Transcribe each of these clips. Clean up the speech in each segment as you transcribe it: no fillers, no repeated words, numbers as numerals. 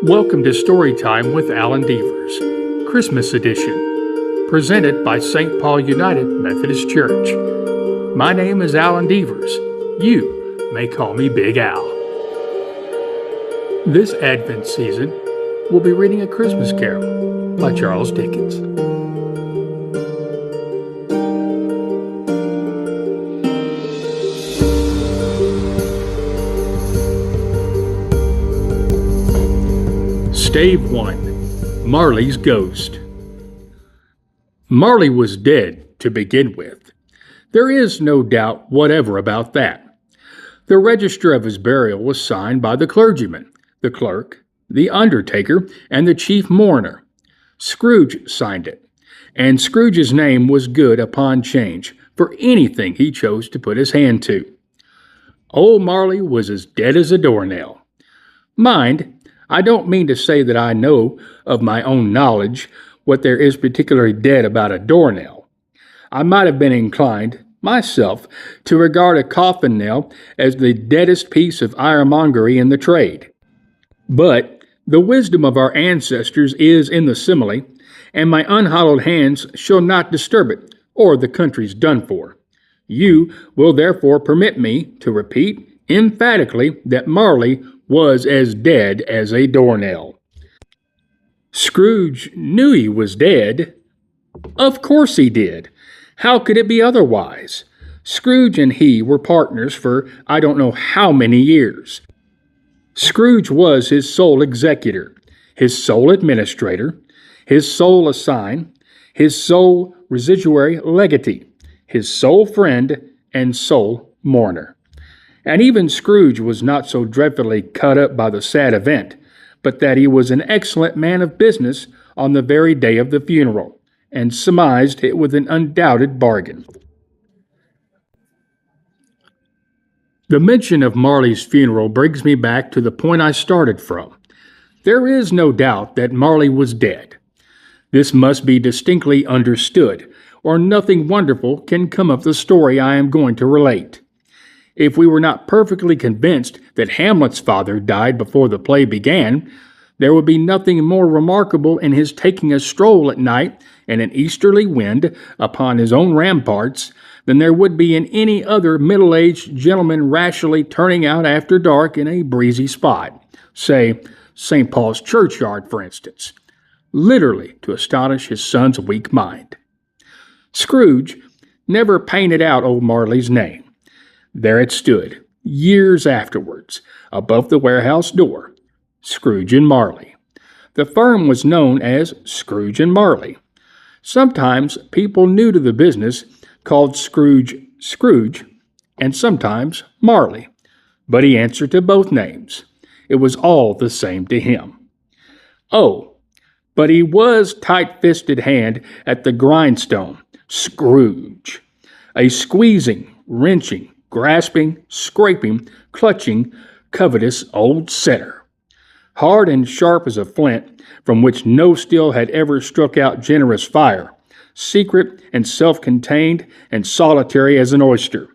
Welcome to Storytime with Alan Deavers, Christmas edition, presented by St. Paul United Methodist Church. My name is Alan Deavers. You may call me Big Al. This Advent season, we'll be reading A Christmas Carol by Charles Dickens. Stave 1, Marley's Ghost. Marley was dead to begin with. There is no doubt whatever about that. The register of his burial was signed by the clergyman, the clerk, the undertaker, and the chief mourner. Scrooge signed it, and Scrooge's name was good upon change for anything he chose to put his hand to. Old Marley was as dead as a doornail. Mind, I don't mean to say that I know of my own knowledge what there is particularly dead about a doornail. I might have been inclined, myself, to regard a coffin nail as the deadest piece of ironmongery in the trade. But the wisdom of our ancestors is in the simile, and my unhallowed hands shall not disturb it, or the country's done for. You will therefore permit me to repeat emphatically that Marley was as dead as a doornail. Scrooge knew he was dead. Of course he did. How could it be otherwise? Scrooge and he were partners for I don't know how many years. Scrooge was his sole executor, his sole administrator, his sole assign, his sole residuary legatee, his sole friend, and sole mourner. And even Scrooge was not so dreadfully cut up by the sad event, but that he was an excellent man of business on the very day of the funeral, and surmised it with an undoubted bargain. The mention of Marley's funeral brings me back to the point I started from. There is no doubt that Marley was dead. This must be distinctly understood, or nothing wonderful can come of the story I am going to relate. If we were not perfectly convinced that Hamlet's father died before the play began, there would be nothing more remarkable in his taking a stroll at night in an easterly wind upon his own ramparts than there would be in any other middle-aged gentleman rashly turning out after dark in a breezy spot, say St. Paul's churchyard, for instance, literally to astonish his son's weak mind. Scrooge never painted out old Marley's name. There it stood, years afterwards, above the warehouse door, Scrooge and Marley. The firm was known as Scrooge and Marley. Sometimes people new to the business called Scrooge Scrooge, and sometimes Marley, but he answered to both names. It was all the same to him. Oh, but he was tight-fisted hand at the grindstone, Scrooge, a squeezing, wrenching, grasping, scraping, clutching, covetous old setter. Hard and sharp as a flint, from which no steel had ever struck out generous fire, secret and self-contained and solitary as an oyster.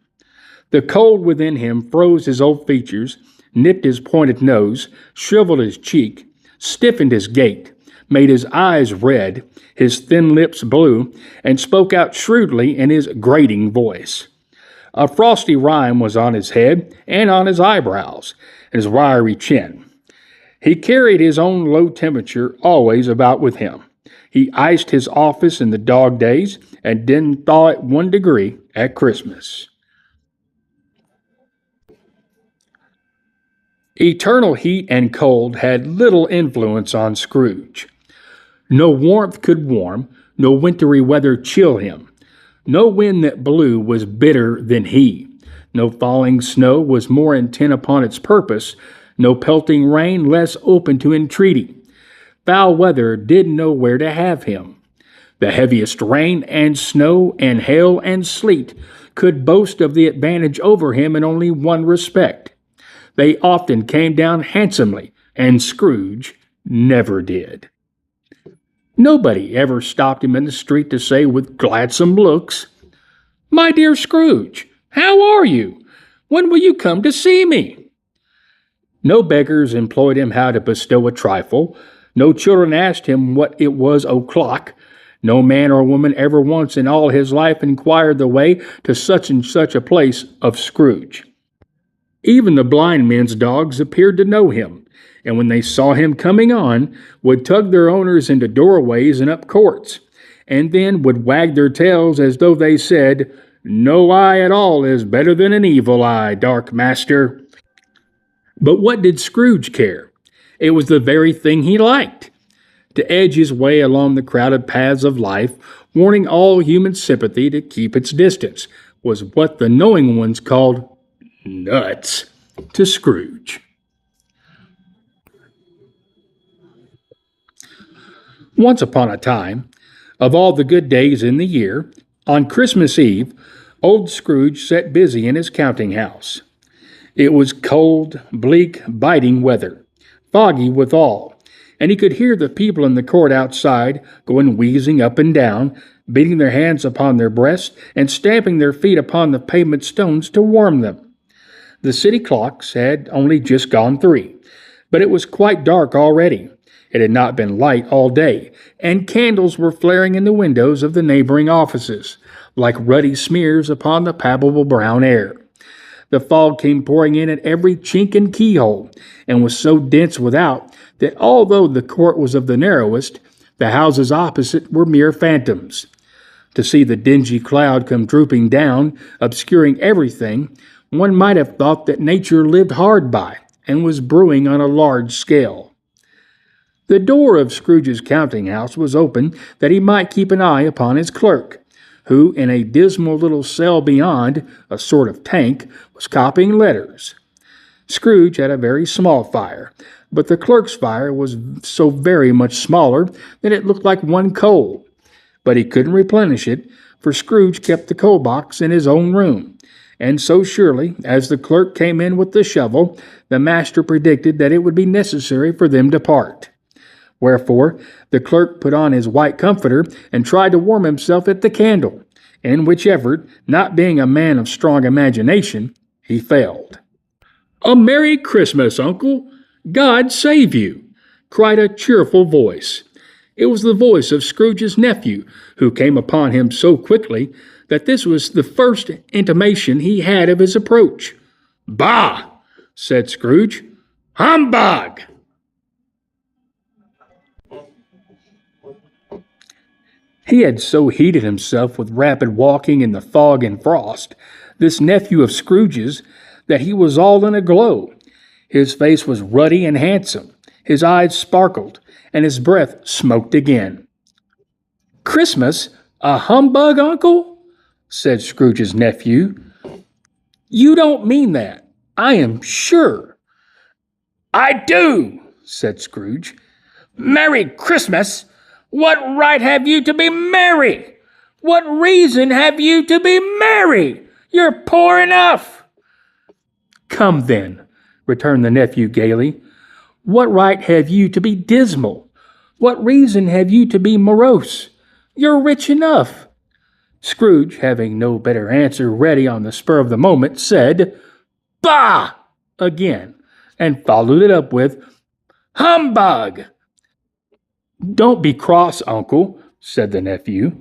The cold within him froze his old features, nipped his pointed nose, shriveled his cheek, stiffened his gait, made his eyes red, his thin lips blue, and spoke out shrewdly in his grating voice. A frosty rime was on his head and on his eyebrows and his wiry chin. He carried his own low temperature always about with him. He iced his office in the dog days and didn't thaw it 1 degree at Christmas. Eternal heat and cold had little influence on Scrooge. No warmth could warm, no wintry weather chill him. No wind that blew was bitter than he. No falling snow was more intent upon its purpose. No pelting rain less open to entreaty. Foul weather didn't know where to have him. The heaviest rain and snow and hail and sleet could boast of the advantage over him in only one respect. They often came down handsomely, and Scrooge never did. Nobody ever stopped him in the street to say with gladsome looks, "My dear Scrooge, how are you? When will you come to see me?" No beggars implored him how to bestow a trifle. No children asked him what it was o'clock. No man or woman ever once in all his life inquired the way to such and such a place of Scrooge. Even the blind men's dogs appeared to know him, and when they saw him coming on, would tug their owners into doorways and up courts, and then would wag their tails as though they said, "No eye at all is better than an evil eye, dark master." But what did Scrooge care? It was the very thing he liked. To edge his way along the crowded paths of life, warning all human sympathy to keep its distance, was what the knowing ones called nuts to Scrooge. Once upon a time, of all the good days in the year, on Christmas Eve, old Scrooge sat busy in his counting house. It was cold, bleak, biting weather, foggy withal, and he could hear the people in the court outside going wheezing up and down, beating their hands upon their breasts and stamping their feet upon the pavement stones to warm them. The city clocks had only just gone 3, but it was quite dark already. It had not been light all day, and candles were flaring in the windows of the neighboring offices, like ruddy smears upon the palpable brown air. The fog came pouring in at every chink and keyhole, and was so dense without that although the court was of the narrowest, the houses opposite were mere phantoms. To see the dingy cloud come drooping down, obscuring everything, one might have thought that nature lived hard by, and was brewing on a large scale. The door of Scrooge's counting house was open that he might keep an eye upon his clerk, who, in a dismal little cell beyond, a sort of tank, was copying letters. Scrooge had a very small fire, but the clerk's fire was so very much smaller that it looked like one coal. But he couldn't replenish it, for Scrooge kept the coal box in his own room, and so surely as the clerk came in with the shovel, the master predicted that it would be necessary for them to part. Wherefore, the clerk put on his white comforter and tried to warm himself at the candle, in which effort, not being a man of strong imagination, he failed. "A Merry Christmas, Uncle! God save you!" cried a cheerful voice. It was the voice of Scrooge's nephew, who came upon him so quickly that this was the first intimation he had of his approach. "Bah!" said Scrooge. "Humbug!" He had so heated himself with rapid walking in the fog and frost, this nephew of Scrooge's, that he was all in a glow. His face was ruddy and handsome, his eyes sparkled, and his breath smoked again. "Christmas? A humbug, Uncle?" said Scrooge's nephew. "You don't mean that, I am sure." "I do," said Scrooge. "Merry Christmas! What right have you to be merry? What reason have you to be merry? You're poor enough." "Come then," returned the nephew gaily. "What right have you to be dismal? What reason have you to be morose? You're rich enough." Scrooge, having no better answer ready on the spur of the moment, said, "Bah!" again, and followed it up with, "Humbug!" "Don't be cross, Uncle," said the nephew.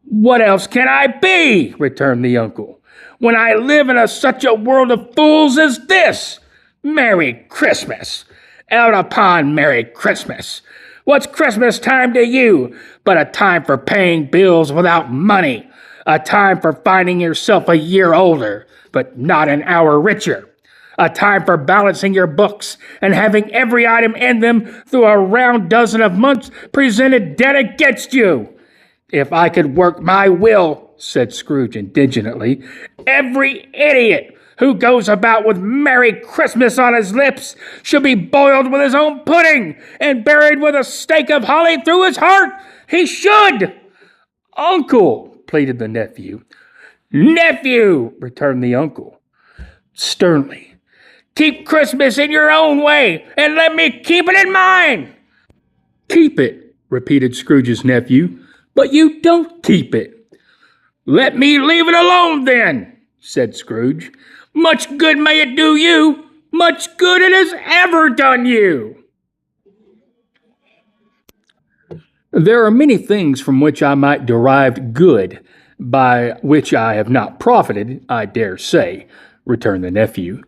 "What else can I be?" returned the uncle, "when I live in such a world of fools as this? Merry Christmas! Out upon Merry Christmas! What's Christmas time to you but a time for paying bills without money, a time for finding yourself a year older, but not an hour richer, a time for balancing your books and having every item in them through a round dozen of months presented dead against you? If I could work my will," said Scrooge indignantly, "every idiot who goes about with Merry Christmas on his lips should be boiled with his own pudding and buried with a stake of holly through his heart. He should." "Uncle," pleaded the nephew. "Nephew," returned the uncle sternly, "keep Christmas in your own way, and let me keep it in mine." "Keep it," repeated Scrooge's nephew, "but you don't keep it." "Let me leave it alone, then," said Scrooge. "Much good may it do you. Much good it has ever done you! There are many things from which I might derive good, by which I have not profited, I dare say, returned the nephew.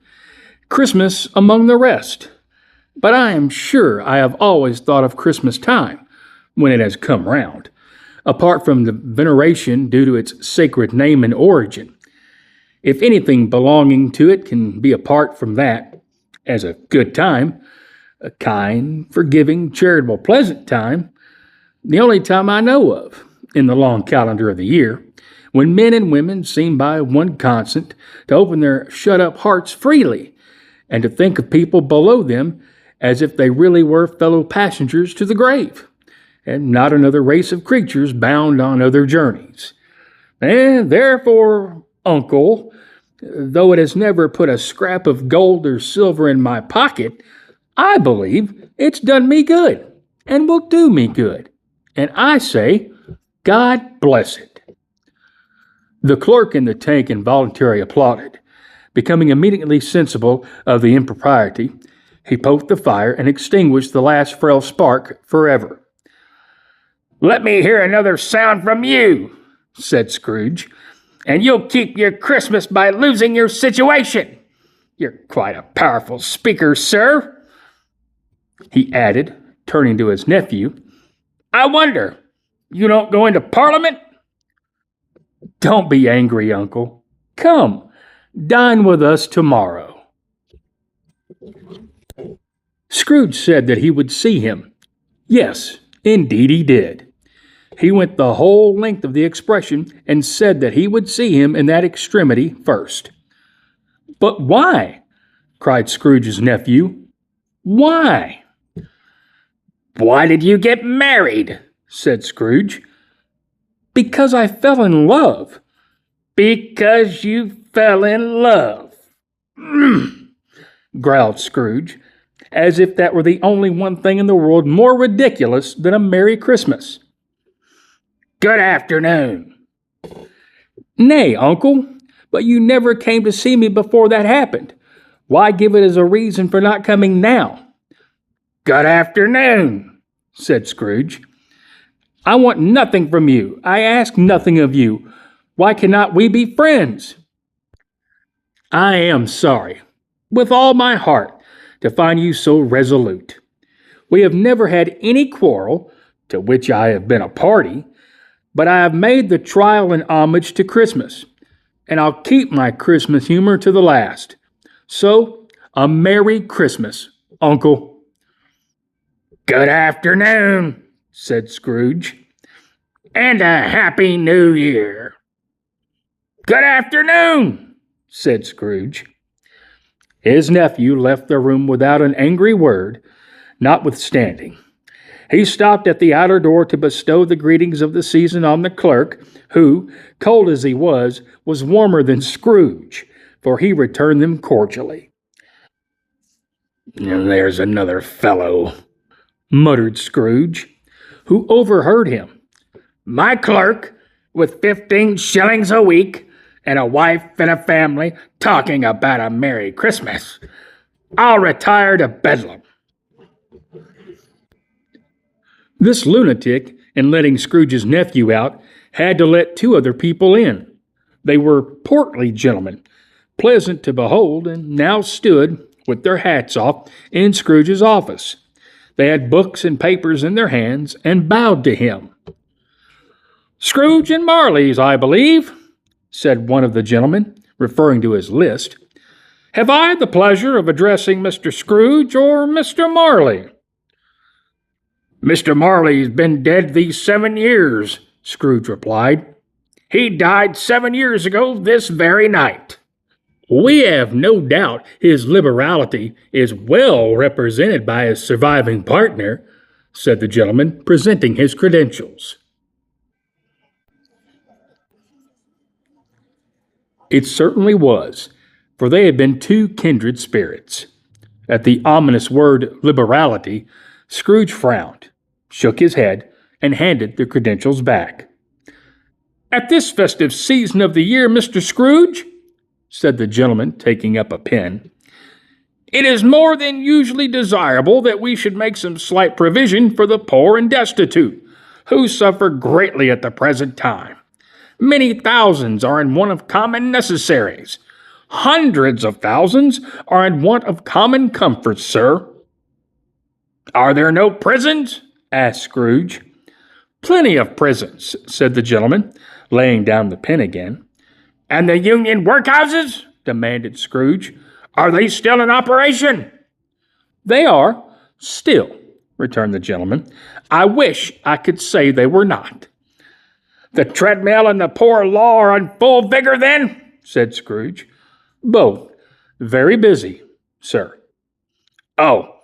Christmas among the rest. But I am sure I have always thought of Christmas time, when it has come round, apart from the veneration due to its sacred name and origin. If anything belonging to it can be apart from that, as a good time, a kind, forgiving, charitable, pleasant time, the only time I know of, in the long calendar of the year, when men and women seem by one constant to open their shut-up hearts freely, and to think of people below them as if they really were fellow passengers to the grave, and not another race of creatures bound on other journeys. And therefore, uncle, though it has never put a scrap of gold or silver in my pocket, I believe it's done me good, and will do me good. And I say, God bless it. The clerk in the tank involuntarily applauded. Becoming immediately sensible of the impropriety, he poked the fire and extinguished the last frail spark forever. Let me hear another sound from you, said Scrooge, and you'll keep your Christmas by losing your situation. You're quite a powerful speaker, sir, he added, turning to his nephew. I wonder, you don't go into Parliament? Don't be angry, Uncle. Come, dine with us tomorrow. Scrooge said that he would see him. Yes, indeed he did. He went the whole length of the expression and said that he would see him in that extremity first. But why? Cried Scrooge's nephew. Why? Why did you get married? Said Scrooge. Because I fell in love. Because you fell in love, growled Scrooge, as if that were the only one thing in the world more ridiculous than a Merry Christmas. Good afternoon. Nay, Uncle, but you never came to see me before that happened. Why give it as a reason for not coming now? Good afternoon, said Scrooge. I want nothing from you. I ask nothing of you. Why cannot we be friends? I am sorry, with all my heart, to find you so resolute. We have never had any quarrel, to which I have been a party, but I have made the trial and homage to Christmas, and I'll keep my Christmas humor to the last. So, a Merry Christmas, Uncle. Good afternoon, said Scrooge, and a Happy New Year. Good afternoon, said Scrooge. His nephew left the room without an angry word, notwithstanding. He stopped at the outer door to bestow the greetings of the season on the clerk, who, cold as he was warmer than Scrooge, for he returned them cordially. And there's another fellow, muttered Scrooge, who overheard him. My clerk, with 15 shillings a week, and a wife and a family, talking about a Merry Christmas. I'll retire to Bedlam. This lunatic, in letting Scrooge's nephew out, had to let 2 other people in. They were portly gentlemen, pleasant to behold, and now stood, with their hats off, in Scrooge's office. They had books and papers in their hands, and bowed to him. Scrooge and Marley's, I believe, said one of the gentlemen, referring to his list. Have I the pleasure of addressing Mr. Scrooge or Mr. Marley? Mr. Marley's been dead these 7 years, Scrooge replied. He died 7 years ago this very night. We have no doubt his liberality is well represented by his surviving partner, said the gentleman, presenting his credentials. It certainly was, for they had been 2 kindred spirits. At the ominous word liberality, Scrooge frowned, shook his head, and handed the credentials back. At this festive season of the year, Mr. Scrooge, said the gentleman, taking up a pen, It is more than usually desirable that we should make some slight provision for the poor and destitute, who suffer greatly at the present time. Many thousands are in want of common necessaries. Hundreds of thousands are in want of common comforts, sir." "Are there no prisons?" asked Scrooge. "Plenty of prisons," said the gentleman, laying down the pen again. "And the Union workhouses?" demanded Scrooge. "Are they still in operation?" "They are, still," returned the gentleman. "I wish I could say they were not." "The treadmill and the poor law are in full vigor, then?" said Scrooge. "Both. Very busy, sir." "Oh,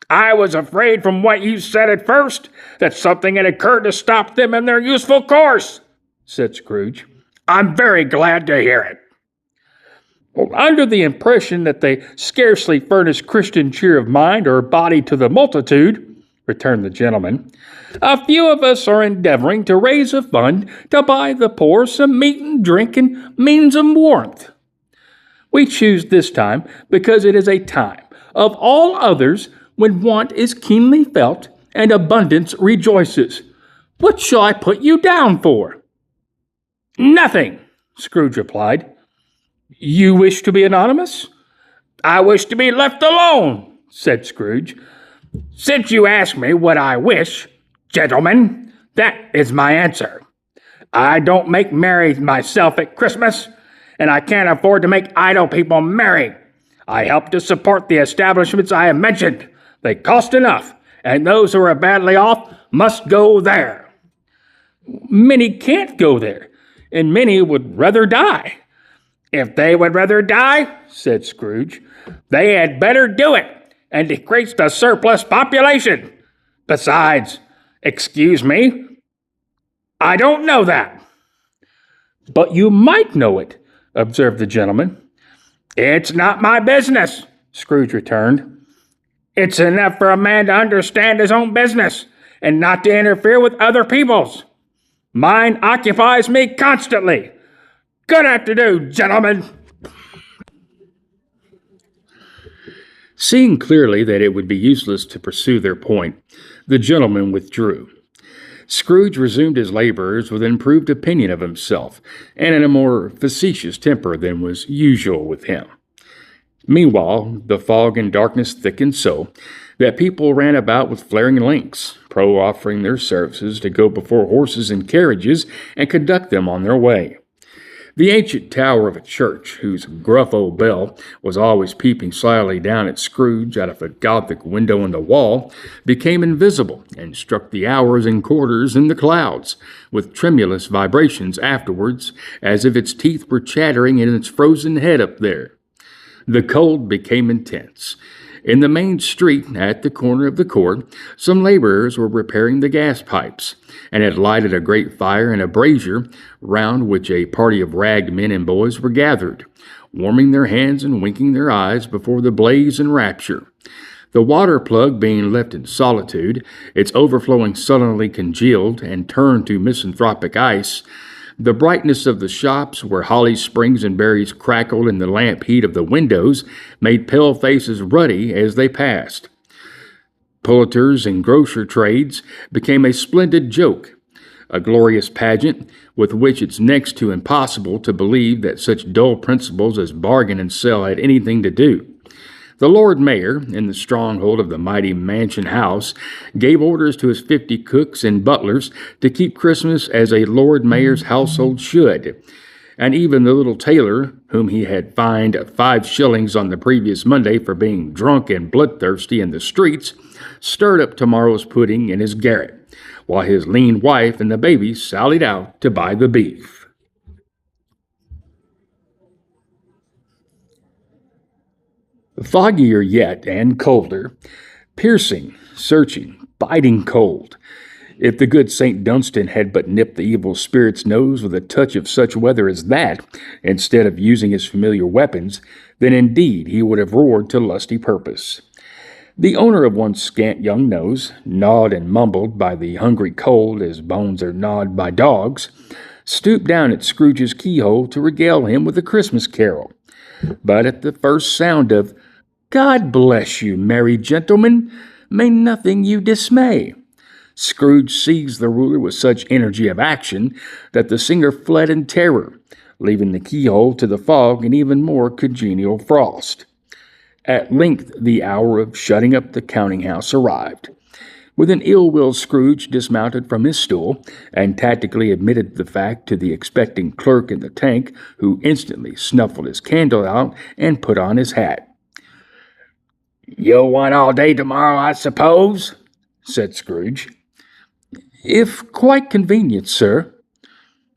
I was afraid from what you said at first that something had occurred to stop them in their useful course," said Scrooge. "I'm very glad to hear it." "Well, under the impression that they scarcely furnish Christian cheer of mind or body to the multitude," returned the gentleman, "a few of us are endeavoring to raise a fund to buy the poor some meat and drink and means of warmth. We choose this time because it is a time, of all others, when want is keenly felt and abundance rejoices. What shall I put you down for?" "Nothing," Scrooge replied. "You wish to be anonymous?" "I wish to be left alone," said Scrooge. "Since you ask me what I wish, gentlemen, that is my answer. I don't make merry myself at Christmas, and I can't afford to make idle people merry. I help to support the establishments I have mentioned. They cost enough, and those who are badly off must go there." "Many can't go there, and many would rather die." "If they would rather die," said Scrooge, "they had better do it, and decrease the surplus population. Besides, excuse me, I don't know that." "But you might know it," observed the gentleman. "It's not my business," Scrooge returned. "It's enough for a man to understand his own business, and not to interfere with other people's. Mine occupies me constantly. Good afternoon, gentlemen." Seeing clearly that it would be useless to pursue their point, the gentleman withdrew. Scrooge resumed his labors with an improved opinion of himself, and in a more facetious temper than was usual with him. Meanwhile, the fog and darkness thickened so that people ran about with flaring lamps, offering their services to go before horses and carriages and conduct them on their way. The ancient tower of a church, whose gruff old bell was always peeping slyly down at Scrooge out of a Gothic window in the wall, became invisible and struck the hours and quarters in the clouds, with tremulous vibrations afterwards, as if its teeth were chattering in its frozen head up there. The cold became intense. In the main street, at the corner of the court, some laborers were repairing the gas pipes, and had lighted a great fire in a brazier, round which a party of ragged men and boys were gathered, warming their hands and winking their eyes before the blaze in rapture. The water plug being left in solitude, its overflowing sullenly congealed and turned to misanthropic ice, the brightness of the shops, where holly springs and berries crackled in the lamp heat of the windows, made pale faces ruddy as they passed. Pulleters and grocer trades became a splendid joke, a glorious pageant with which it's next to impossible to believe that such dull principles as bargain and sell had anything to do. The Lord Mayor, in the stronghold of the mighty mansion house, gave orders to his 50 cooks and butlers to keep Christmas as a Lord Mayor's household should, and even the little tailor, whom he had fined 5 shillings on the previous Monday for being drunk and bloodthirsty in the streets, stirred up tomorrow's pudding in his garret, while his lean wife and the baby sallied out to buy the beef. Foggier yet and colder, piercing, searching, biting cold. If the good St. Dunstan had but nipped the evil spirit's nose with a touch of such weather as that, instead of using his familiar weapons, then indeed he would have roared to lusty purpose. The owner of one scant young nose, gnawed and mumbled by the hungry cold as bones are gnawed by dogs, stooped down at Scrooge's keyhole to regale him with a Christmas carol. But at the first sound of God bless you, merry gentlemen. May nothing you dismay. Scrooge seized the ruler with such energy of action that the singer fled in terror, leaving the keyhole to the fog and even more congenial frost. At length the hour of shutting up the counting-house arrived. With an ill-will, Scrooge dismounted from his stool and tactically admitted the fact to the expecting clerk in the tank, who instantly snuffled his candle out and put on his hat. "You'll want all day tomorrow, I suppose?" said Scrooge. "If quite convenient, sir."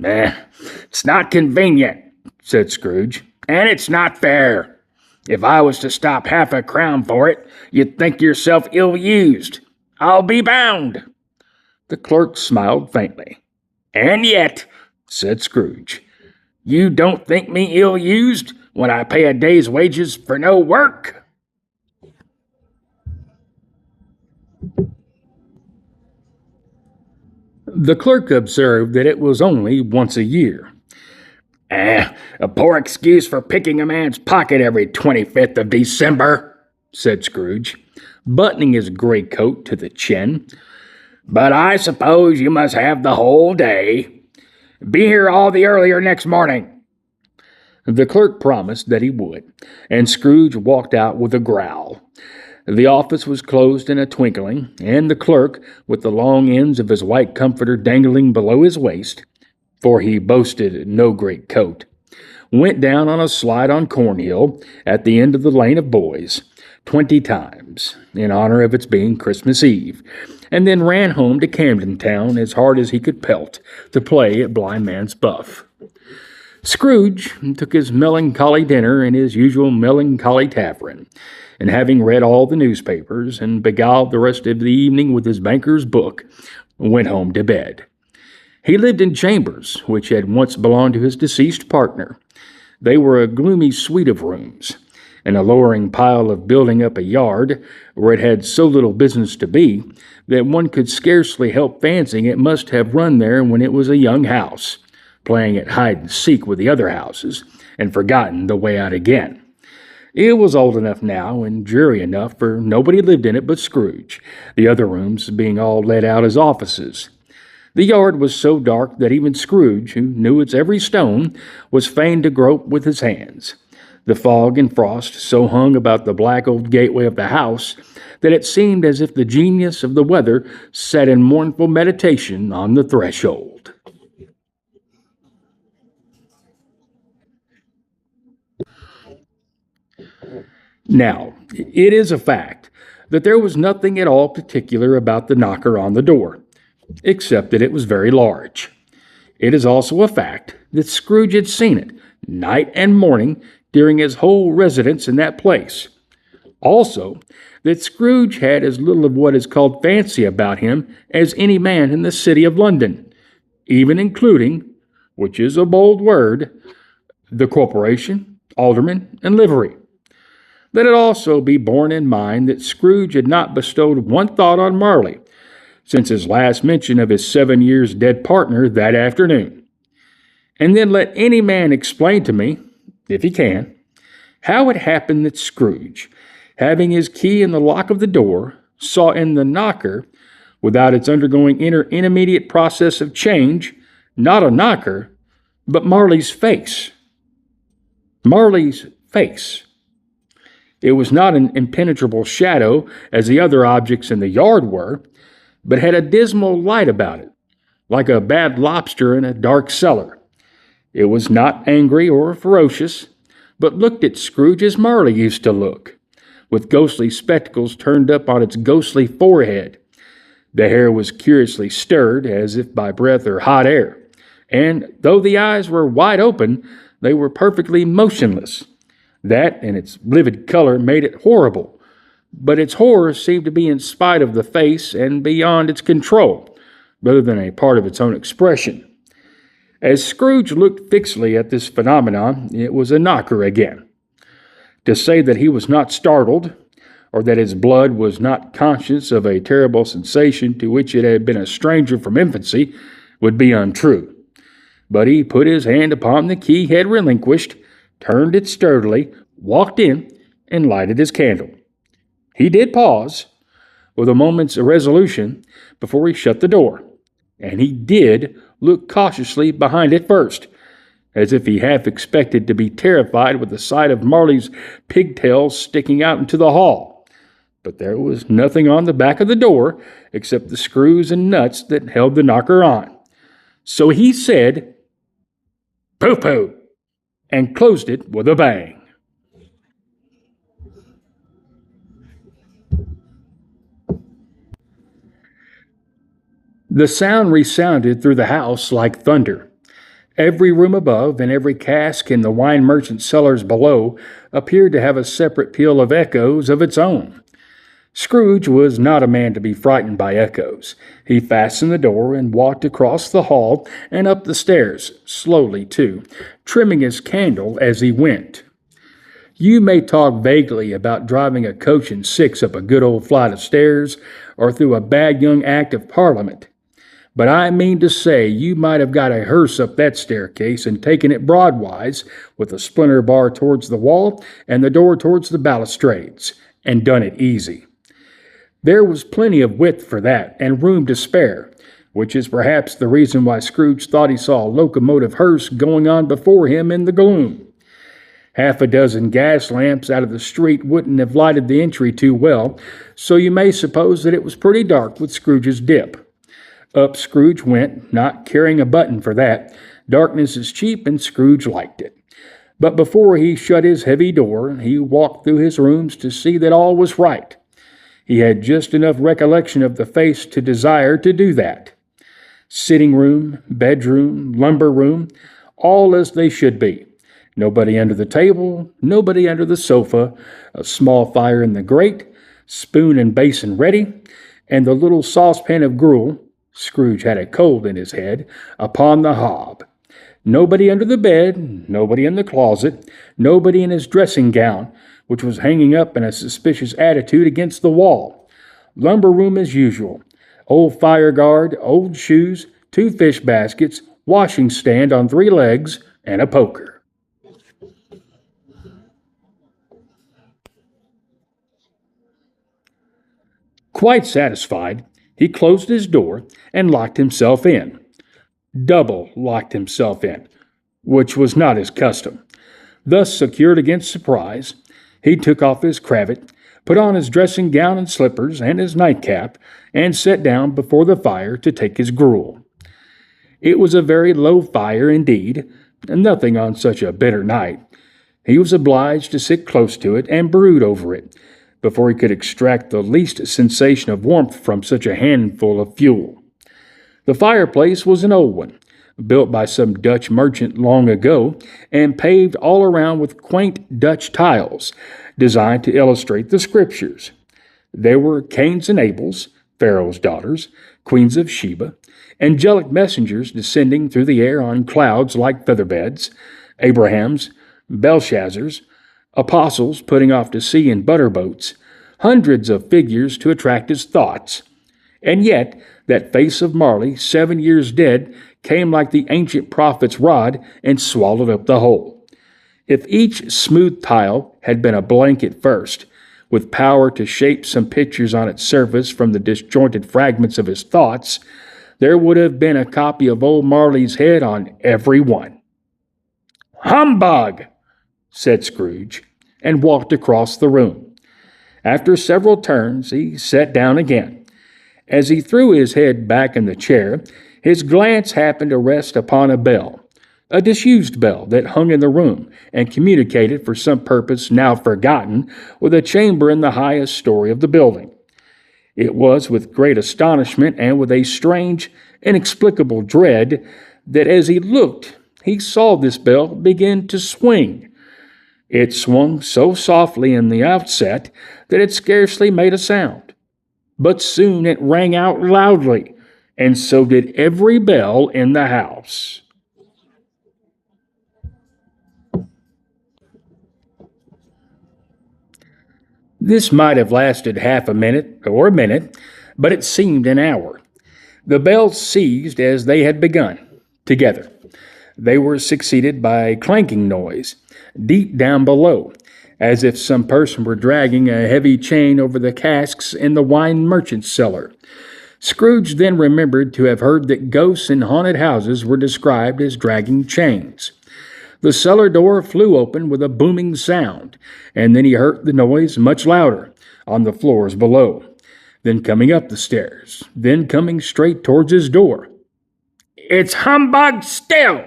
It's not convenient," said Scrooge, "and it's not fair. If I was to stop half a crown for it, you'd think yourself ill-used. I'll be bound." The clerk smiled faintly. "And yet," said Scrooge, "you don't think me ill-used when I pay a day's wages for no work?" The clerk observed that it was only once a year. A poor excuse for picking a man's pocket every 25th of December," said Scrooge, buttoning his greatcoat to the chin. "But I suppose you must have the whole day. Be here all the earlier next morning." The clerk promised that he would, and Scrooge walked out with a growl. The office was closed in a twinkling, and the clerk, with the long ends of his white comforter dangling below his waist, for he boasted no great coat, went down on a slide on Cornhill at the end of the lane of boys 20 times, in honor of its being Christmas Eve, and then ran home to Camden Town as hard as he could pelt to play at Blind Man's Buff. Scrooge took his melancholy dinner in his usual melancholy tavern, and having read all the newspapers and beguiled the rest of the evening with his banker's book, went home to bed. He lived in chambers which had once belonged to his deceased partner. They were a gloomy suite of rooms, and a lowering pile of building up a yard where it had so little business to be that one could scarcely help fancying it must have run there when it was a young house, playing at hide-and-seek with the other houses, and forgotten the way out again. It was old enough now and dreary enough, for nobody lived in it but Scrooge, the other rooms being all let out as offices. The yard was so dark that even Scrooge, who knew its every stone, was fain to grope with his hands. The fog and frost so hung about the black old gateway of the house that it seemed as if the genius of the weather sat in mournful meditation on the threshold. Now, it is a fact that there was nothing at all particular about the knocker on the door, except that it was very large. It is also a fact that Scrooge had seen it, night and morning, during his whole residence in that place. Also, that Scrooge had as little of what is called fancy about him as any man in the city of London, even including, which is a bold word, the corporation, alderman, and livery. Let it also be borne in mind that Scrooge had not bestowed one thought on Marley since his last mention of his 7 years dead partner that afternoon. And then let any man explain to me, if he can, how it happened that Scrooge, having his key in the lock of the door, saw in the knocker, without its undergoing intermediate process of change, not a knocker, but Marley's face. Marley's face. It was not an impenetrable shadow as the other objects in the yard were, but had a dismal light about it, like a bad lobster in a dark cellar. It was not angry or ferocious, but looked at Scrooge as Marley used to look, with ghostly spectacles turned up on its ghostly forehead. The hair was curiously stirred, as if by breath or hot air, and though the eyes were wide open, they were perfectly motionless. That and its livid color made it horrible, but its horror seemed to be in spite of the face and beyond its control, rather than a part of its own expression. As Scrooge looked fixedly at this phenomenon, it was a knocker again. To say that he was not startled, or that his blood was not conscious of a terrible sensation to which it had been a stranger from infancy, would be untrue. But he put his hand upon the key he had relinquished, turned it sturdily, walked in, and lighted his candle. He did pause, with a moment's irresolution, before he shut the door, and he did look cautiously behind it first, as if he half expected to be terrified with the sight of Marley's pigtails sticking out into the hall. But there was nothing on the back of the door except the screws and nuts that held the knocker on. So he said, "Pooh-pooh," and closed it with a bang. The sound resounded through the house like thunder. Every room above and every cask in the wine merchant's cellars below appeared to have a separate peal of echoes of its own. Scrooge was not a man to be frightened by echoes. He fastened the door and walked across the hall and up the stairs, slowly too, trimming his candle as he went. You may talk vaguely about driving a coach and six up a good old flight of stairs or through a bad young act of Parliament, but I mean to say you might have got a hearse up that staircase and taken it broadwise, with the splinter bar towards the wall and the door towards the balustrades, and done it easy. There was plenty of width for that, and room to spare, which is perhaps the reason why Scrooge thought he saw a locomotive hearse going on before him in the gloom. Half a dozen gas lamps out of the street wouldn't have lighted the entry too well, so you may suppose that it was pretty dark with Scrooge's dip. Up Scrooge went, not caring a button for that. Darkness is cheap, and Scrooge liked it. But before he shut his heavy door, he walked through his rooms to see that all was right. He had just enough recollection of the face to desire to do that. Sitting room, bedroom, lumber room, all as they should be. Nobody under the table, nobody under the sofa, a small fire in the grate, spoon and basin ready, and the little saucepan of gruel — Scrooge had a cold in his head — upon the hob. Nobody under the bed, nobody in the closet, nobody in his dressing gown, which was hanging up in a suspicious attitude against the wall. Lumber room as usual. Old fire guard, old shoes, 2 fish baskets, washing stand on 3 legs, and a poker. Quite satisfied, he closed his door and locked himself in. Double locked himself in, which was not his custom. Thus secured against surprise, he took off his cravat, put on his dressing gown and slippers and his nightcap, and sat down before the fire to take his gruel. It was a very low fire indeed, and nothing on such a bitter night. He was obliged to sit close to it and brood over it, before he could extract the least sensation of warmth from such a handful of fuel. The fireplace was an old one, built by some Dutch merchant long ago, and paved all around with quaint Dutch tiles, designed to illustrate the Scriptures. There were Cains and Abels, Pharaoh's daughters, queens of Sheba, angelic messengers descending through the air on clouds like featherbeds, Abrahams, Belshazzars, apostles putting off to sea in butter boats, hundreds of figures to attract his thoughts. And yet, that face of Marley, 7 years dead, came like the ancient prophet's rod and swallowed up the whole. If each smooth tile had been a blank at first, with power to shape some pictures on its surface from the disjointed fragments of his thoughts, there would have been a copy of old Marley's head on every one. "Humbug!" said Scrooge, and walked across the room. After several turns, he sat down again. As he threw his head back in the chair, his glance happened to rest upon a bell, a disused bell that hung in the room and communicated, for some purpose now forgotten, with a chamber in the highest story of the building. It was with great astonishment and with a strange, inexplicable dread that as he looked, he saw this bell begin to swing. It swung so softly in the outset that it scarcely made a sound. But soon it rang out loudly, and so did every bell in the house. This might have lasted half a minute or a minute, but it seemed an hour. The bells ceased as they had begun, together. They were succeeded by a clanking noise, deep down below, as if some person were dragging a heavy chain over the casks in the wine merchant's cellar. Scrooge then remembered to have heard that ghosts in haunted houses were described as dragging chains. The cellar door flew open with a booming sound, and then he heard the noise much louder on the floors below, then coming up the stairs, then coming straight towards his door. "It's humbug still,"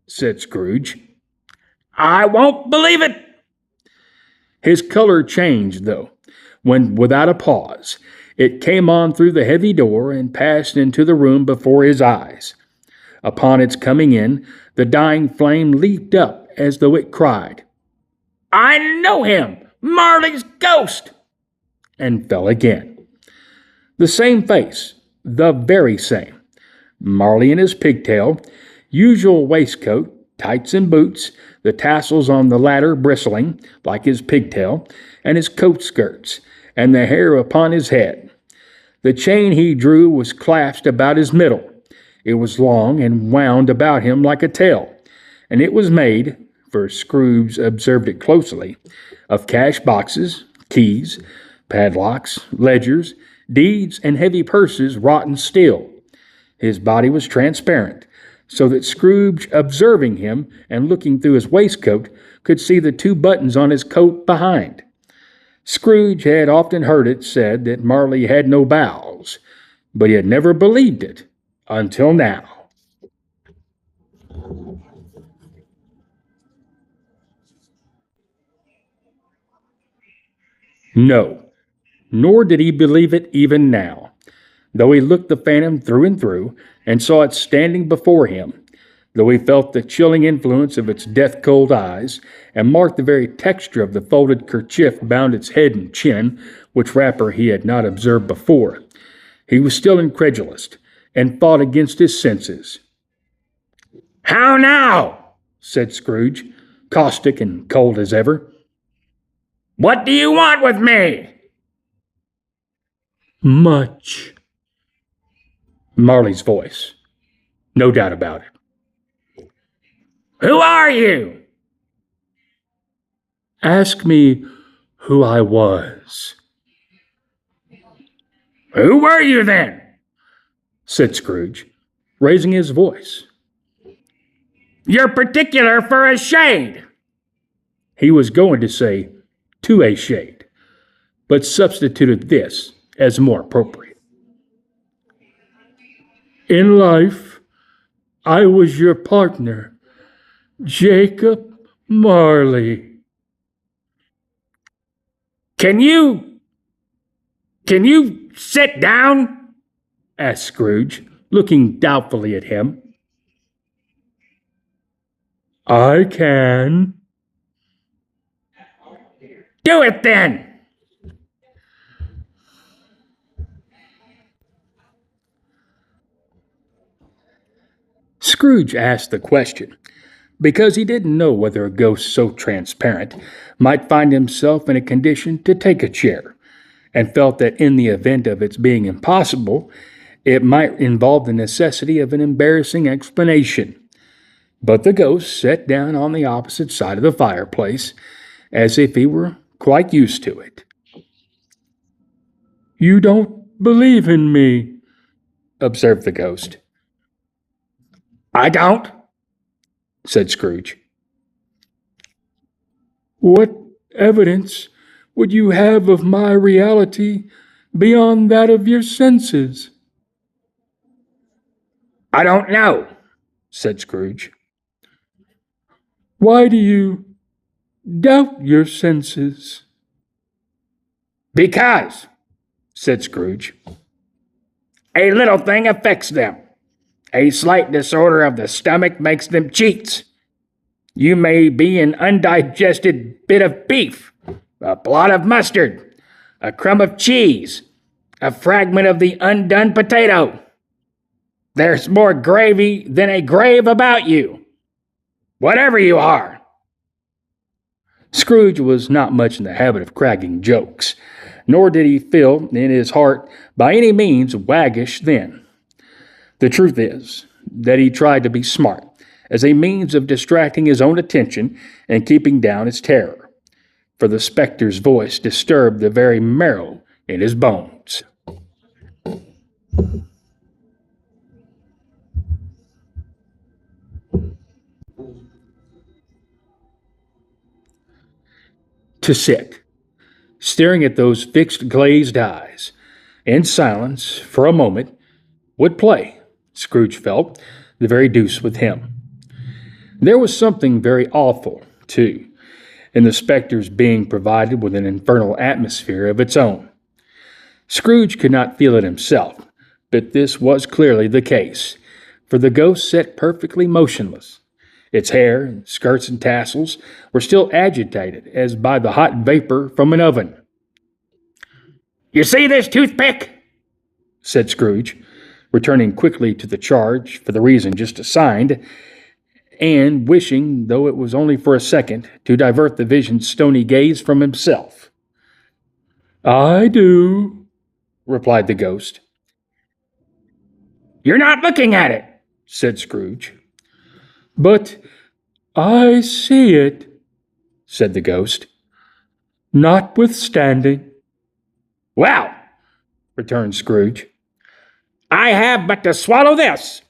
said Scrooge. "I won't believe it." His color changed, though, when, without a pause, it came on through the heavy door and passed into the room before his eyes. Upon its coming in, the dying flame leaped up as though it cried, "I know him! Marley's ghost!" and fell again. The same face, the very same. Marley in his pigtail, usual waistcoat, tights and boots, the tassels on the latter bristling, like his pigtail, and his coat skirts, and the hair upon his head. The chain he drew was clasped about his middle. It was long and wound about him like a tail, and it was made, for Scrooge observed it closely, of cash boxes, keys, padlocks, ledgers, deeds, and heavy purses wrought in steel. His body was transparent, so that Scrooge, observing him and looking through his waistcoat, could see the 2 buttons on his coat behind. Scrooge had often heard it said that Marley had no bowels, but he had never believed it until now. No, nor did he believe it even now, though he looked the phantom through and through and saw it standing before him, though he felt the chilling influence of its death-cold eyes and marked the very texture of the folded kerchief bound its head and chin, which wrapper he had not observed before. He was still incredulous and fought against his senses. "How now?" said Scrooge, caustic and cold as ever. "What do you want with me?" "Much." Marley's voice. No doubt about it. "Who are you?" "Ask me who I was." "Who were you then?" said Scrooge, raising his voice. "You're particular for a shade." He was going to say, "to a shade," but substituted this as more appropriate. "In life, I was your partner, Jacob Marley." Can you sit down?" asked Scrooge, looking doubtfully at him. "I can." "Do it then." Scrooge asked the question because he didn't know whether a ghost so transparent might find himself in a condition to take a chair, and felt that in the event of its being impossible, it might involve the necessity of an embarrassing explanation. But the ghost sat down on the opposite side of the fireplace, as if he were quite used to it. "You don't believe in me," observed the ghost. "I don't," said Scrooge. "What evidence would you have of my reality beyond that of your senses?" "I don't know," said Scrooge. "Why do you doubt your senses?" "Because," said Scrooge, "a little thing affects them. A slight disorder of the stomach makes them cheats. You may be an undigested bit of beef, a blot of mustard, a crumb of cheese, a fragment of the undone potato. There's more gravy than a grave about you, whatever you are." Scrooge was not much in the habit of cracking jokes, nor did he feel in his heart by any means waggish then. The truth is that he tried to be smart as a means of distracting his own attention and keeping down his terror. for the spectre's voice disturbed the very marrow in his bones. To sit, staring at those fixed glazed eyes, in silence for a moment, would play, Scrooge felt, the very deuce with him. There was something very awful, too, in the spectre's being provided with an infernal atmosphere of its own. Scrooge could not feel it himself, but this was clearly the case, for the ghost sat perfectly motionless. Its hair, skirts, and tassels were still agitated as by the hot vapor from an oven. "You see this toothpick?" said Scrooge, returning quickly to the charge for the reason just assigned, and wishing, though it was only for a second, to divert the vision's stony gaze from himself. "I do," replied the ghost. "You're not looking at it," said Scrooge. "But I see it," said the ghost, "notwithstanding." "Well," returned Scrooge, "I have but to swallow this,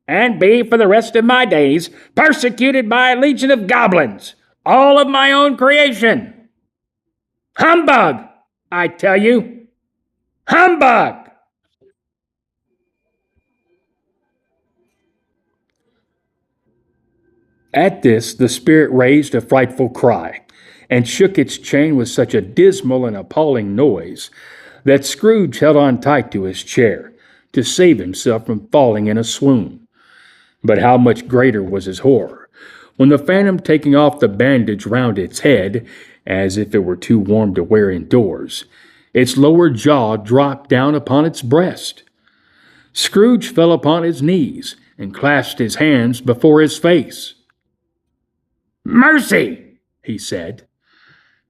and be for the rest of my days persecuted by a legion of goblins, all of my own creation. Humbug, I tell you! Humbug!" At this, the spirit raised a frightful cry, and shook its chain with such a dismal and appalling noise that Scrooge held on tight to his chair to save himself from falling in a swoon. But how much greater was his horror when the phantom, taking off the bandage round its head, as if it were too warm to wear indoors, its lower jaw dropped down upon its breast. Scrooge fell upon his knees and clasped his hands before his face. "Mercy!" he said.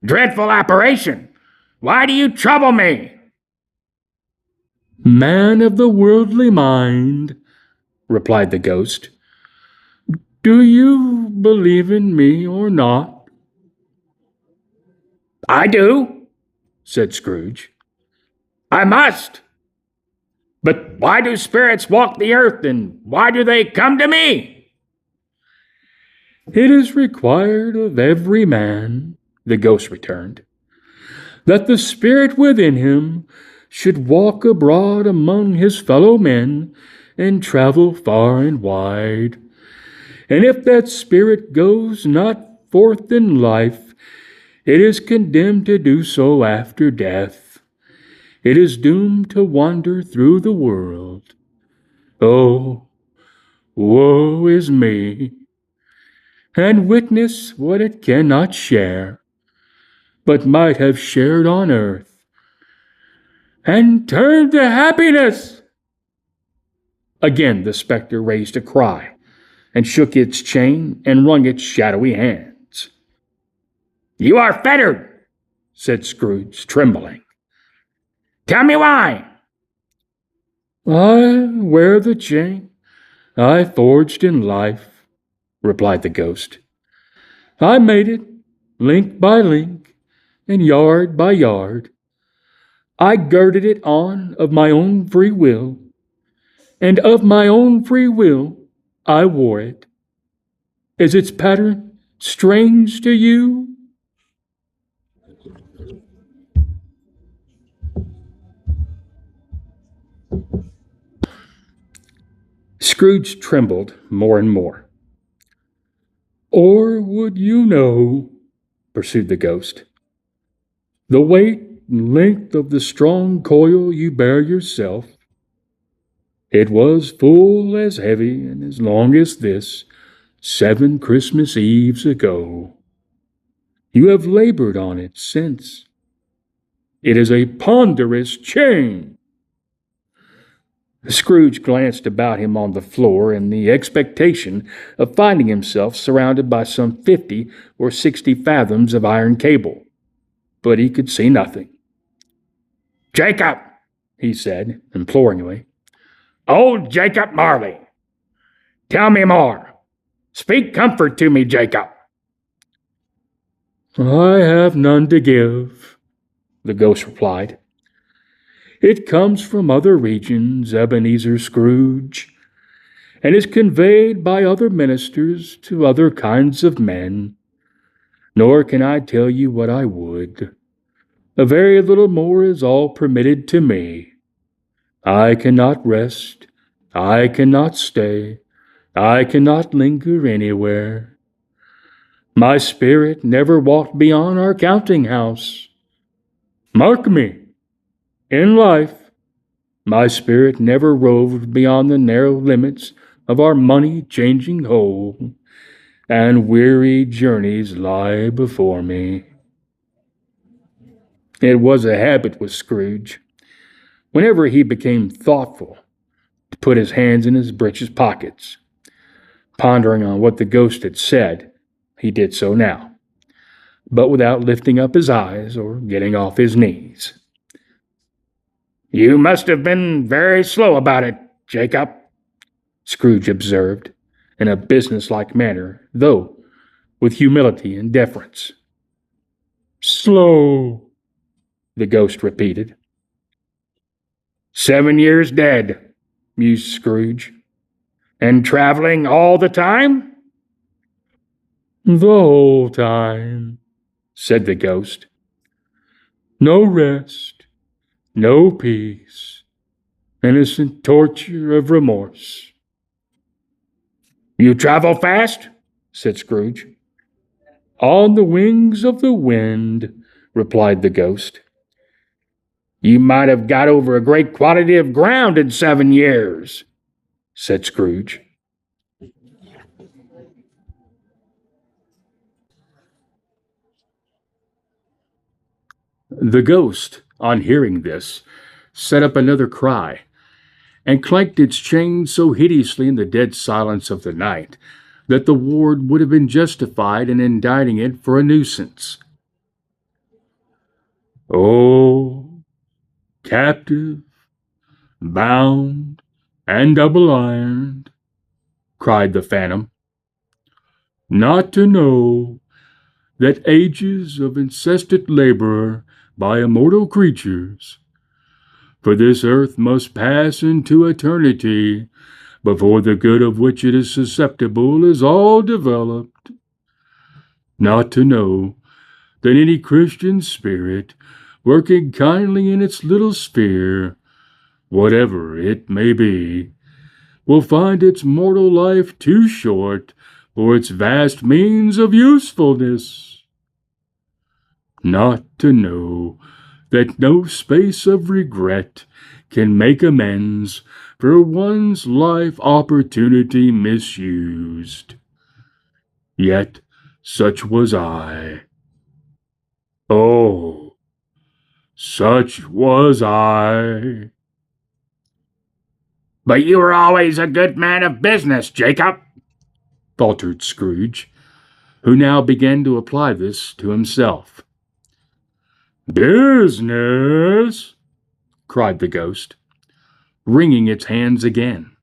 "Dreadful apparition! Why do you trouble me?" "Man of the worldly mind," replied the ghost, "do you believe in me or not?" "I do," said Scrooge. "I must. But why do spirits walk the earth, and why do they come to me?" "It is required of every man," the ghost returned, "that the spirit within him should walk abroad among his fellow men and travel far and wide. And if that spirit goes not forth in life, it is condemned to do so after death. It is doomed to wander through the world. Oh, woe is me! And witness what it cannot share, but might have shared on earth, and turn to happiness." Again the spectre raised a cry, and shook its chain, and wrung its shadowy hands. "You are fettered," said Scrooge, trembling. "Tell me why." "I wear the chain I forged in life," replied the ghost. "I made it link by link and yard by yard. I girded it on of my own free will, and of my own free will I wore it. Is its pattern strange to you?" Scrooge trembled more and more. "Or would you know," pursued the ghost, "the weight and length of the strong coil you bear yourself? It was full as heavy and as long as this 7 Christmas Eves ago. You have labored on it since. It is a ponderous chain." Scrooge glanced about him on the floor in the expectation of finding himself surrounded by some 50 or 60 fathoms of iron cable, but he could see nothing. "Jacob," he said, imploringly. "Old Jacob Marley. Tell me more. Speak comfort to me, Jacob." I have none to give, the ghost replied. It comes from other regions, Ebenezer Scrooge, and is conveyed by other ministers to other kinds of men. Nor can I tell you what I would. A very little more is all permitted to me. I cannot rest. I cannot stay. I cannot linger anywhere. My spirit never walked beyond our counting house. Mark me, in life, my spirit never roved beyond the narrow limits of our money-changing hole, and weary journeys lie before me. It was a habit with Scrooge, whenever he became thoughtful, to put his hands in his breeches pockets. Pondering on what the ghost had said, he did so now, but without lifting up his eyes or getting off his knees. You must have been very slow about it, Jacob, Scrooge observed, in a businesslike manner, though with humility and deference. Slow, the ghost repeated. 7 years dead, mused Scrooge. And traveling all the time? The whole time, said the ghost. No rest, no peace, innocent torture of remorse. You travel fast? Said Scrooge. On the wings of the wind, replied the ghost. You might have got over a great quantity of ground in 7 years, said Scrooge. The ghost, on hearing this, set up another cry, and clanked its chain so hideously in the dead silence of the night that the ward would have been justified in indicting it for a nuisance. Oh, captive, bound, and double-ironed, cried the phantom, not to know that ages of incessant labor by immortal creatures, for this earth must pass into eternity before the good of which it is susceptible is all developed. Not to know that any Christian spirit, working kindly in its little sphere, whatever it may be, will find its mortal life too short for its vast means of usefulness. Not to know that no space of regret can make amends for one's life opportunity misused. Yet such was I. Oh, such was I. But you were always a good man of business, Jacob, faltered Scrooge, who now began to apply this to himself. Business? Cried the ghost, wringing its hands again.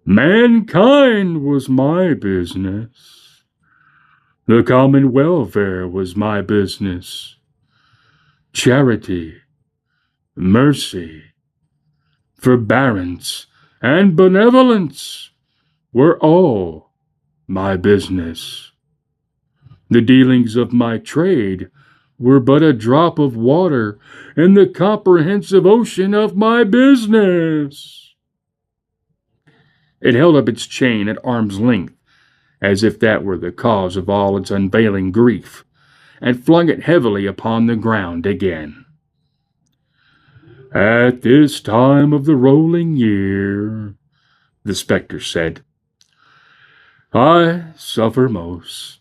Mankind was my business. The common welfare was my business. Charity, mercy, forbearance, and benevolence were all my business. The dealings of my trade were but a drop of water in the comprehensive ocean of my business. It held up its chain at arm's length, as if that were the cause of all its unveiling grief, and flung it heavily upon the ground again. At this time of the rolling year, the spectre said, I suffer most.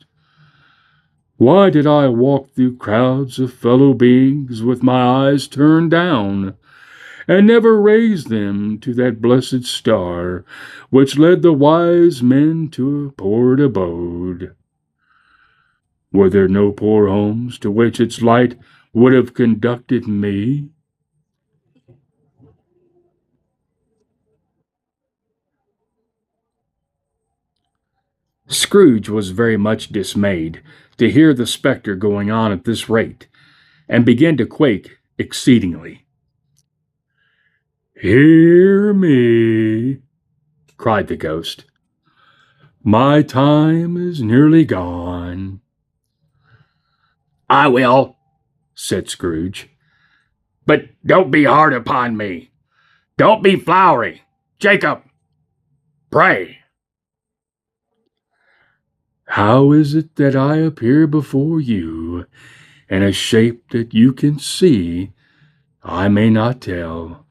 Why did I walk through crowds of fellow beings with my eyes turned down, and never raise them to that blessed star which led the wise men to a port abode? Were there no poor homes to which its light would have conducted me? Scrooge was very much dismayed to hear the spectre going on at this rate, and began to quake exceedingly. "Hear me," cried the ghost. "My time is nearly gone." "I will," said Scrooge. "But don't be hard upon me. Don't be flowery. Jacob, pray." "How is it that I appear before you in a shape that you can see? I may not tell.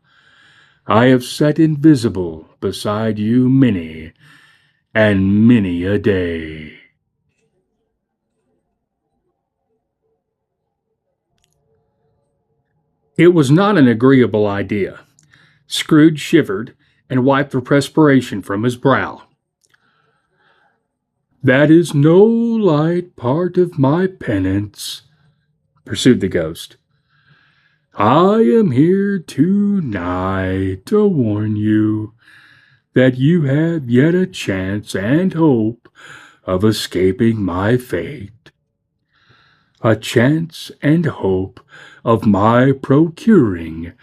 I have sat invisible beside you many and many a day." It was not an agreeable idea. Scrooge shivered and wiped the perspiration from his brow. "That is no light part of my penance," pursued the ghost. "I am here tonight to warn you that you have yet a chance and hope of escaping my fate. A chance and hope of my procuring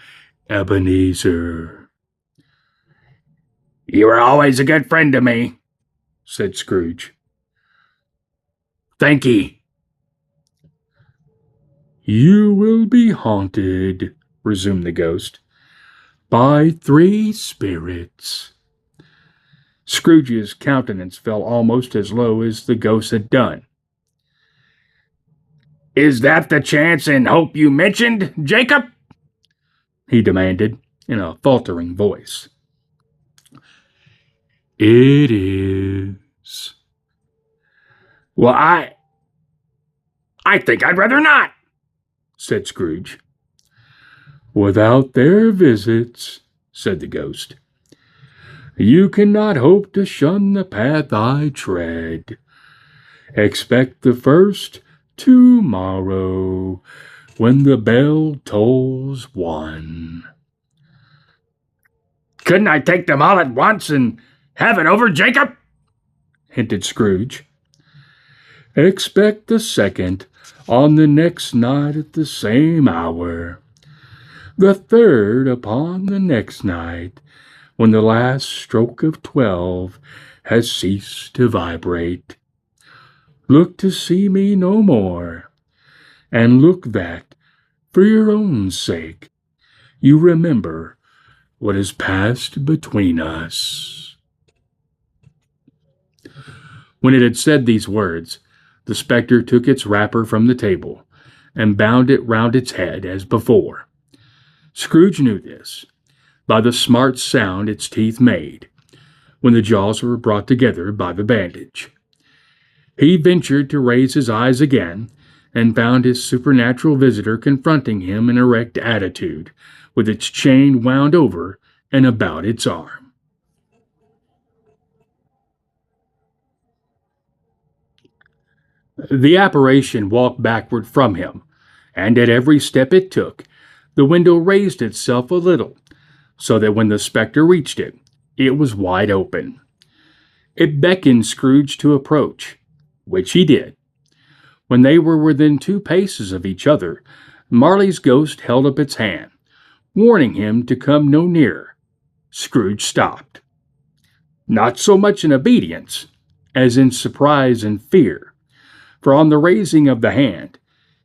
Ebenezer." "You were always a good friend to me," said Scrooge. "Thank ye." "You will be haunted," resumed the ghost, "by 3 spirits." Scrooge's countenance fell almost as low as the ghost had done. "Is that the chance and hope you mentioned, Jacob?" he demanded in a faltering voice. "It is." "Well, I think I'd rather not," said Scrooge. "Without their visits," said the ghost, "you cannot hope to shun the path I tread. Expect the first tomorrow, when the bell tolls 1. "Couldn't I take them all at once and have it over, Jacob?" hinted Scrooge. "Expect the second on the next night at the same hour. The third upon the next night, when the last stroke of 12 has ceased to vibrate. Look to see me no more, and look that, for your own sake, you remember what has passed between us." When it had said these words, the spectre took its wrapper from the table and bound it round its head as before. Scrooge knew this by the smart sound its teeth made when the jaws were brought together by the bandage. He ventured to raise his eyes again and found his supernatural visitor confronting him in erect attitude, with its chain wound over and about its arm. The apparition walked backward from him, and at every step it took, the window raised itself a little, so that when the spectre reached it, it was wide open. It beckoned Scrooge to approach, which he did. When they were within 2 paces of each other, Marley's ghost held up its hand, warning him to come no nearer. Scrooge stopped. Not so much in obedience as in surprise and fear, for on the raising of the hand,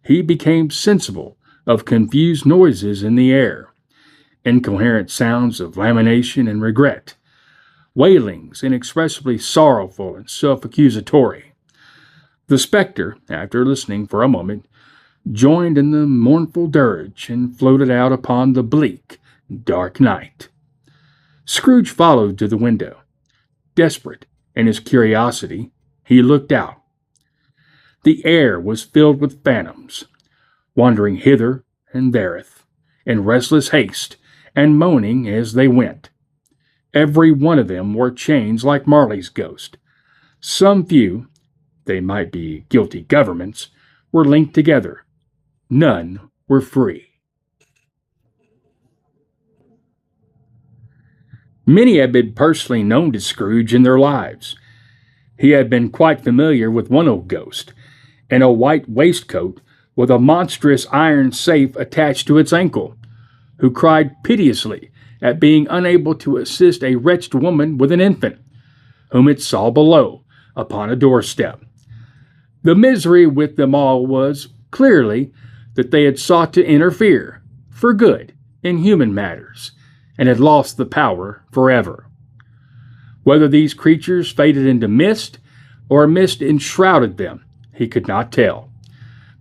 he became sensible of confused noises in the air, incoherent sounds of lamentation and regret, wailings inexpressibly sorrowful and self-accusatory. The spectre, after listening for a moment, joined in the mournful dirge and floated out upon the bleak, dark night. Scrooge followed to the window. Desperate in his curiosity, he looked out. The air was filled with phantoms, wandering hither and thereth, in restless haste, and moaning as they went. Every one of them wore chains like Marley's ghost. Some few, they might be guilty governments, were linked together. None were free. Many had been personally known to Scrooge in their lives. He had been quite familiar with one old ghost, in a white waistcoat with a monstrous iron safe attached to its ankle, who cried piteously at being unable to assist a wretched woman with an infant, whom it saw below upon a doorstep. The misery with them all was, clearly, that they had sought to interfere, for good, in human matters, and had lost the power forever. Whether these creatures faded into mist, or a mist enshrouded them, he could not tell.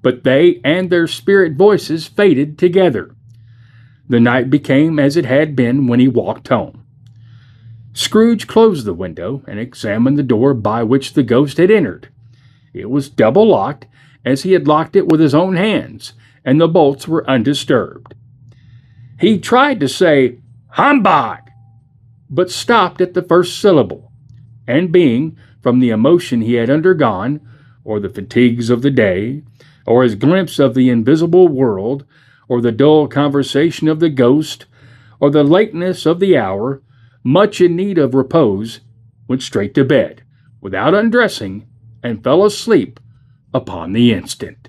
But they and their spirit voices faded together. The night became as it had been when he walked home. Scrooge closed the window and examined the door by which the ghost had entered. It was double locked, as he had locked it with his own hands, and the bolts were undisturbed. He tried to say, "Humbug!" but stopped at the first syllable, and being, from the emotion he had undergone, or the fatigues of the day, or his glimpse of the invisible world, or the dull conversation of the ghost, or the lateness of the hour, much in need of repose, went straight to bed, without undressing, and fell asleep upon the instant.